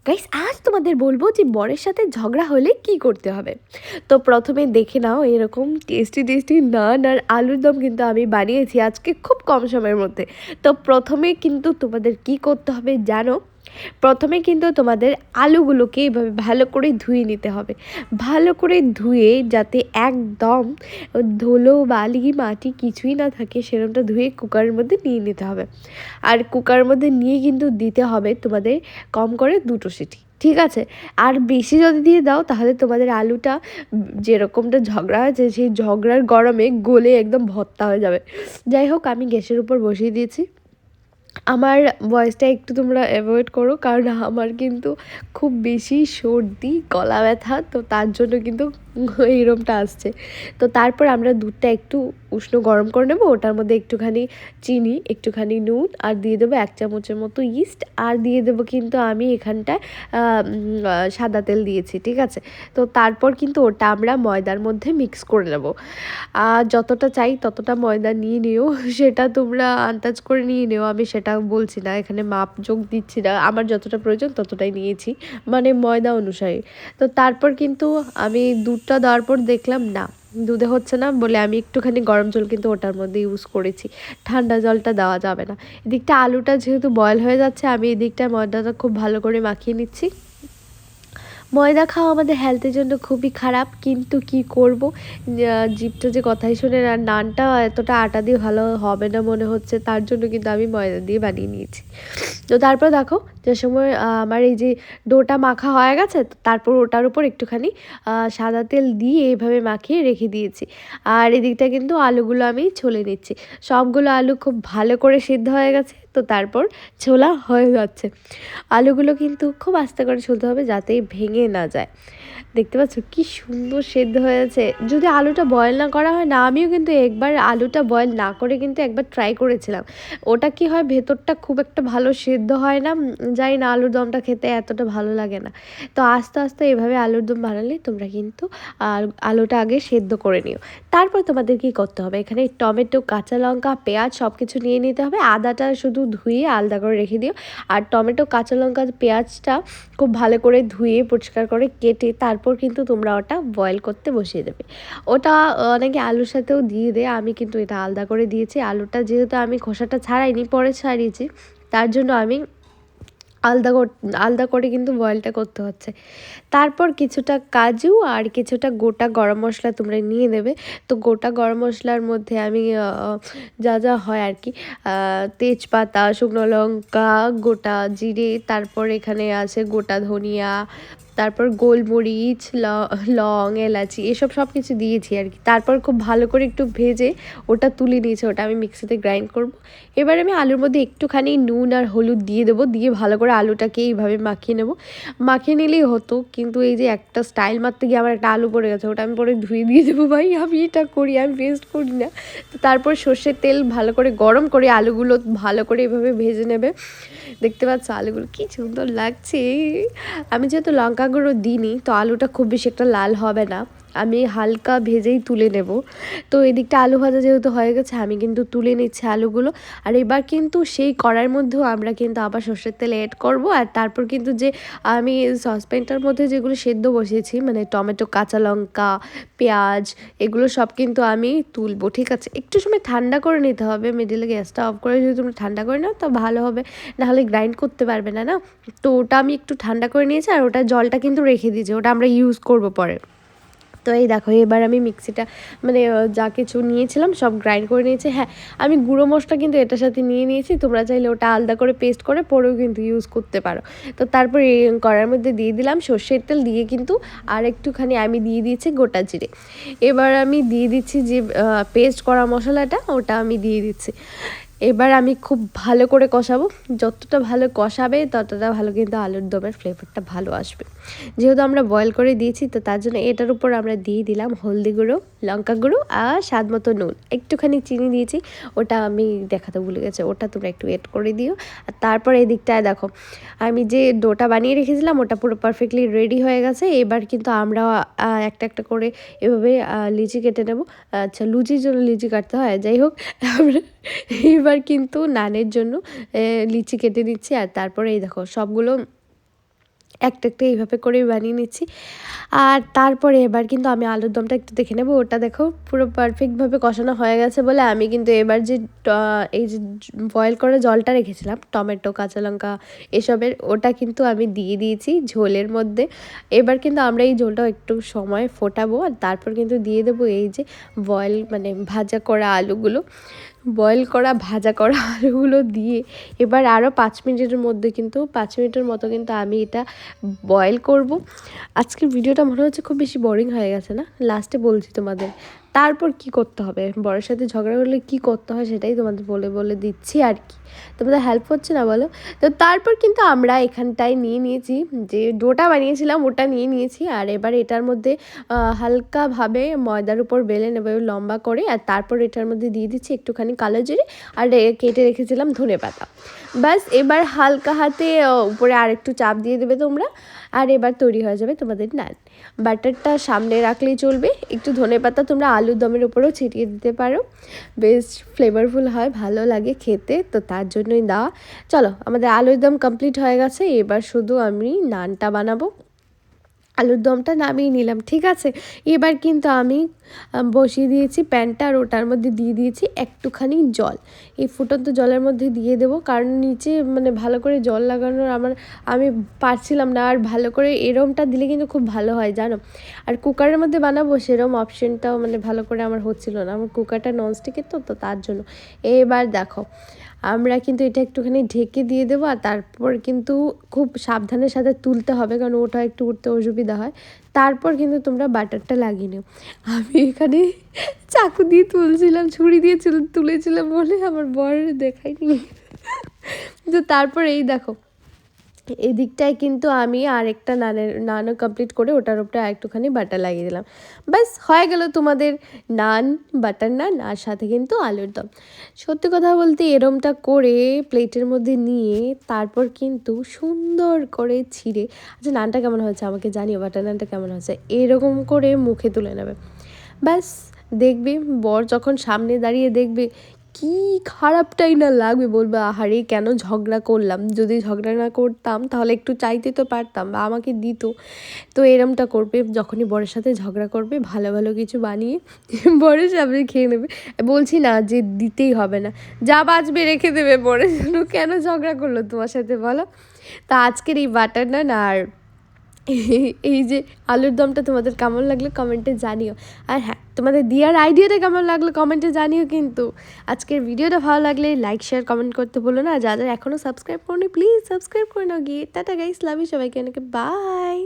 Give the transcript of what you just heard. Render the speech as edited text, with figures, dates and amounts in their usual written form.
Guys আজ তোমাদের বলবো যে বরের সাথে ঝগড়া হলে কি করতে হবে। তো প্রথমে দেখে নাও এরকম টেস্টি টেস্টি নান আর আলুর দম কিন্তু আমি বানিয়েছি আজকে খুব কম সময়ের মধ্যে। তো প্রথমে কিন্তু তোমাদের কি করতে হবে জানো, প্রথমে কিন্তু তোমাদের আলুগুলোকে এভাবে ভালো করে ধুয়ে নিতে হবে। ভালো করে ধুয়ে যাতে একদম ধুলো বালি মাটি কিছুই না থাকে সেরকমটা ধুয়ে কুকারের মধ্যে নিয়ে নিতে হবে। আর কুকারের মধ্যে নিয়ে কিন্তু দিতে হবে তোমাদের কম করে 2টো সিটি, ঠিক আছে? আর বেশি যদি দিয়ে দাও তাহলে তোমাদের আলুটা যেরকমটা ঝগড়া হয়েছে সেই ঝগড়ার গরমে গলে একদম ভর্তা হয়ে যাবে। যাই হোক, আমি গ্যাসের উপর বসিয়ে দিয়েছি। আমার ভয়েসটা একটু তোমরা অ্যাভয়েড করো, কারণ আমার কিন্তু খুব বেশি সর্দি গলা ব্যথা, তো তার জন্য কিন্তু এইরকমটা আসছে। তো তারপর আমরা দুধটা একটু উষ্ণ গরম করে নেবো, ওটার মধ্যে একটুখানি চিনি, একটুখানি নুন, আর দিয়ে দেবো 1 চামচের মতো ইস্ট, আর দিয়ে দেবো কিন্তু আমি এখানটায় সাদা তেল দিয়েছি, ঠিক আছে? তো তারপর কিন্তু ওটা আমরা ময়দার মধ্যে মিক্স করে নেবো। যতটা চাই ততটা ময়দা নিয়ে নিও, সেটা তোমরা আন্দাজ করে নিয়ে নিও, আমি সেটা বলছি না, এখানে মাপ যোগ দিচ্ছি না, আমার যতটা প্রয়োজন ততটাই নিয়েছি, মানে ময়দা অনুসারে। তো তারপর কিন্তু আমি দুধটা দেওয়ার পর দেখলাম না, দুধে হচ্ছে না বলে আমি একটুখানি গরম জল কিন্তু ওটার মধ্যে ইউজ করেছি, ঠান্ডা জলটা দেওয়া যাবে না। এদিকটা আলুটা যেহেতু বয়েল হয়ে যাচ্ছে, আমি এদিকটা ময়দাটা খুব ভালো করে মাখিয়ে নিচ্ছি। ময়দা খাওয়া আমাদের হেলথের জন্য খুবই খারাপ, কিন্তু কি করব, জিভটা যে কথাই শোনে না। নানটা এতটা আটা দিয়ে ভালো হবে না মনে হচ্ছে, তার জন্য কিন্তু আমি ময়দা দিয়ে বানিয়ে নিয়েছি। তো তারপর দেখো, যে সময় আমার এই যে ডোটা মাখা হয়ে গেছে, তো তারপর ওটার উপর একটুখানি সাদা তেল দিয়ে এইভাবে মাখিয়ে রেখে দিয়েছি। আর এদিকটা কিন্তু আলুগুলো আমি ছলে নিচ্ছি। সবগুলো আলু খুব ভালো করে সিদ্ধ হয়ে গেছে, তো তারপর ছোলা হয়ে যাচ্ছে। আলুগুলো কিন্তু খুব আস্তে করে ছুলতে হবে যাতে ভেঙে না যায়। দেখতে পাচ্ছ কি সুন্দর সেদ্ধ হয়েছে। যদি আলুটা বয়েল না করা হয় না, আমিও কিন্তু একবার আলুটা বয়েল না করে কিন্তু একবার ট্রাই করেছিলাম, ওটা কি হয় ভেতরটা খুব একটা ভালো সেদ্ধ হয় না, জানি না, আলুর দমটা খেতে এতটা ভালো লাগে না। তো আস্তে আস্তে এভাবে আলুর দম বানালে তোমরা কিন্তু আলুটা আগে সেদ্ধ করে নিও। তারপর তোমাদের কি করতে হবে, এখানে টমেটো, কাঁচা লঙ্কা, পেঁয়াজ সব কিছু নিয়ে নিতে হবে। আদাটা শুধু ধুয়ে আলাদা করে রেখে দিও। আর টমেটো, কাঁচা লঙ্কা, পেঁয়াজটা খুব ভালো করে ধুয়ে পরিষ্কার করে কেটে তারপর কিন্তু তোমরা ওটা বয়েল করতে বসিয়ে দেবে। ওটা অনেকে আলুর সাথেও দিয়ে দেয়, আমি কিন্তু এটা আলাদা করে দিয়েছি। আলুটা যেহেতু আমি খোসাটা ছাড়াইনি, পরে ছাড়িয়েছি, তার জন্য আমি আলাদা আলাদা করে কিন্তু বয়েলটা করতে হচ্ছে। তারপর কিছুটা কাজু আর কিছুটা গোটা গরম মশলা তোমরা নিয়ে নেবে। তো গোটা গরম মশলার মধ্যে আমি যা যা হয় আর কি, তেজপাতা, শুকনো লঙ্কা, গোটা জিরে, তারপর এখানে আছে গোটা ধনিয়া, তারপর গোলমরিচ, লং, এলাচি, এসব সব কিছু দিয়েছি আর কি। তারপর খুব ভালো করে একটু ভেজে ওটা তুলে নিয়েছি, ওটা আমি মিক্সিতে গ্রাইন্ড করব। এবার আমি আলুর মধ্যে একটুখানি নুন আর হলুদ দিয়ে দেবো, দিয়ে ভালো করে আলুটাকে এইভাবে মাখিয়ে নেব। মাখিয়ে নিলেই হতো, কিন্তু এই যে একটা স্টাইল মারতে গিয়ে আমার একটা আলু পড়ে গেছে, ওটা আমি পরে ধুয়ে দিয়ে দেবো। ভাই আমি এটা করি, আমি ওয়েস্ট করি না। তো তারপর সর্ষের তেল ভালো করে গরম করে আলুগুলো ভালো করে এভাবে ভেজে নেবে। দেখতে পাচ্ছ আলুগুলো কি সুন্দর লাগছে। আমি যেহেতু লঙ্কা গুঁড়ো দিইনি, তো আলুটা খুব বেশি একটা লাল হবে না, আমি হালকা ভেজেই তুলে নেব। তো এদিকটা আলু ভাজা যেহেতু হয়ে গেছে, আমি কিন্তু তুলে নিচ্ছি আলুগুলো। আর এবার কিন্তু সেই কড়াইয়ের মধ্যেও আমরা কিন্তু আবার সর্ষের তেল অ্যাড করব। আর তারপর কিন্তু যে আমি সসপ্যানটার মধ্যে যেগুলো সেদ্ধ বসিয়েছি, মানে টমেটো, কাঁচা লঙ্কা, পেঁয়াজ, এগুলো সব কিন্তু আমি তুলবো, ঠিক আছে? একটু সময় ঠান্ডা করে নিতে হবে, মিডিলে গ্যাসটা অফ করে যদি তোমরা ঠান্ডা করে নাও তো ভালো হবে, নাহলে গ্রাইন্ড করতে পারবে না না। তো ওটা আমি একটু ঠান্ডা করে নিয়েছি, আর ওটা জলটা কিন্তু রেখে দিয়েছি, ওটা আমরা ইউজ করব পরে। তো এই দেখো, এবার আমি মিক্সিটা মানে যা কিছু নিয়েছিলাম সব গ্রাইন্ড করে নিয়েছি। হ্যাঁ, আমি গুঁড়ো মশলা কিন্তু এটার সাথে নিয়ে নিয়েছি, তোমরা চাইলে ওটা আলাদা করে পেস্ট করে পরেও কিন্তু ইউজ করতে পারো। তো তারপর এই কড়াইয়ের মধ্যে দিয়ে দিলাম সর্ষের তেল, দিয়ে কিন্তু আর একটুখানি আমি দিয়ে দিয়েছি গোটা জিরে। এবার আমি দিয়ে দিচ্ছি যে পেস্ট করা মশলাটা, ওটা আমি দিয়ে দিচ্ছি। এবার আমি খুব ভালো করে কষাবো, যতটা ভালো কষাবে ততটা ভালো কিন্তু আলুর দমের ফ্লেভারটা ভালো আসবে। যেহেতু আমরা বয়েল করে দিয়েছি, তো তার জন্য এটার উপর আমরা দিয়ে দিলাম হলদি গুঁড়ো, লঙ্কা গুঁড়ো, আর স্বাদ মতো নুন, একটুখানি চিনি দিয়েছি, ওটা আমি দেখাতে ভুলে গেছি, ওটা তোমরা একটু এড করে দিও। আর তারপর এই দিকটায় দেখো, আমি যে ডোটা বানিয়ে রেখেছিলাম ওটা পুরো পারফেক্টলি রেডি হয়ে গেছে। এবার কিন্তু আমরা একটা একটা করে এভাবে লিচি কেটে নেব। আচ্ছা, লুচির জন্য লিচি কাটতে হয়, যাই হোক, আমরা এবার কিন্তু নানের জন্য লিচি কেটে নিচ্ছি। আর তারপরে এই দেখো সবগুলো একটা একটা এইভাবে করে বানিয়ে নিচ্ছি। আর তারপরে এবার কিন্তু আমি আলুর দমটা একটু দেখে নেবো। ওটা দেখো পুরো পারফেক্টভাবে কষানো হয়ে গেছে বলে আমি কিন্তু এবার যে এই যে বয়েল করে জলটা রেখেছিলাম টমেটো কাঁচা লঙ্কা এসবের, ওটা কিন্তু আমি দিয়ে দিয়েছি ঝোলের মধ্যে। এবার কিন্তু আমরা এই ঝোলটাও একটু সময় ফোটাবো, আর তারপর কিন্তু দিয়ে দেবো এই যে বয়েল মানে ভাজা করা আলুগুলো। বয়েল করা ভাজা করা আলুগুলো দিয়ে এবার আরও 5 মিনিটের মধ্যে কিন্তু 5 মিনিটের মতো কিন্তু আমি এটা বয়েল করব। আজকের ভিডিওটা মনে হচ্ছে খুব বেশি বোরিং হয়ে গেছে না? লাস্টে বলছি তোমাদের তারপর কি করতে হবে, বরের সাথে ঝগড়া করলে কি করতে হয় সেটাই তোমাদের বলে বলে দিচ্ছি আর কি। তোমাদের হেল্প হচ্ছে না বলো? তো তারপর কিন্তু আমরা এখানটায় নিয়ে নিয়েছি যে ডোটা বানিয়েছিলাম ওটা নিয়ে নিয়েছি, আর এবার এটার মধ্যে হালকাভাবে ময়দার উপর বেলে নেবে লম্বা করে, আর তারপর এটার মধ্যে দিয়ে দিচ্ছি একটুখানি কালো জিরে আর কেটে রেখেছিলাম ধনেপাতা। ব্যাস এবার হালকা হাতে উপরে আরেকটু চাপ দিয়ে দেবে তোমরা, আর এবার তৈরি হয়ে যাবে তোমাদের নান। বাটারটা সামনে রাখলেই চলবে, একটু ধনেপাতা তোমরা আলুর দমের উপরেও ছিটিয়ে দিতে পারো, বেশ ফ্লেভারফুল হয়, ভালো লাগে খেতে, তো তার জন্যই দেওয়া। চলো আমাদের আলুর দম কমপ্লিট হয়ে গেছে, এবার শুধু আমি নানটা বানাবো। আলুর দমটা নামিয়ে নিলাম, ঠিক আছে। এবার কিন্তু আমি বসিয়ে দিয়েছি প্যানটা, আর ওটার মধ্যে দিয়ে দিয়েছি একটুখানি জল। এই ফুটন্ত জলের মধ্যে দিয়ে দেবো, কারণ নিচে মানে ভালো করে জল লাগানোর আমি পারছিলাম না, আর ভালো করে এরমটা দিলে কিন্তু খুব ভালো হয় জানো। আর কুকারের মধ্যে বানাবো সেরম অপশনটাও মানে ভালো করে আমার হচ্ছিল না, আমার কুকারটা ননস্টিকের তো তার জন্য। এবার দেখো আমরা কিন্তু এটা একটুখানি ঢেকে দিয়ে দেবো, আর তারপর কিন্তু খুব সাবধানের সাথে তুলতে হবে, কারণ ওটা একটু উঠতে অসুবিধা হয়। তারপর কিন্তু তোমরা বাটারটা লাগিয়ে নিও। আমি এখানে চাকু দিয়ে তুলছিলাম, ছুরি দিয়ে তুলেছিলাম বলে আমার বর দেখায়নি। তো তারপর এই দেখো এদিকটায় কিন্তু আমি আরেকটা নানও কমপ্লিট করে ওটার উপরে আরেকটুখানি বাটার লাগিয়ে দিলাম। ব্যাস হয়ে গেল তোমাদের নান, বাটার নান, আর সাথে কিন্তু আলুর দম। সত্যি কথা বলতে এরমটা করে প্লেটের মধ্যে নিয়ে তারপর কিন্তু সুন্দর করে ছিঁড়ে, আচ্ছা নানটা কেমন হয়েছে আমাকে জানিও, বাটার নানটা কেমন হয়েছে, এরকম করে মুখে তুলে নেবে। ব্যাস দেখবে বর যখন সামনে দাঁড়িয়ে দেখবে কি খারাপটাই না লাগবে, বলবে আহারে কেন ঝগড়া করলাম, যদি ঝগড়া না করতাম তাহলে একটু চাইতে তো পারতাম বা আমাকে দিত। তো এরমটা করবে যখনই বরের সাথে ঝগড়া করবে, ভালো ভালো কিছু বানিয়ে বরের সামনে খেয়ে নেবে। বলছি না যে দিতেই হবে না, যা বাঁচবে রেখে দেবে বরের জন্য, কেন ঝগড়া করলো তোমার সাথে বলো। তা আজকের এই বাটার নান আর এই যে আলুর দমটা তোমাদের কেমন লাগলো কমেন্টে জানিও। আর হ্যাঁ, তোমাদের দিয়ার আইডিয়াটা কেমন লাগলো কমেন্টে জানিও কিন্তু। আজকের ভিডিওটা ভালো লাগলে লাইক শেয়ার কমেন্ট করতে বলো না, যাদের এখনও সাবস্ক্রাইব করোনি প্লিজ সাবস্ক্রাইব করে নাও গিয়ে। টাটা গাইস, লাভ ইউ সবাইকে, অনেকে বাই।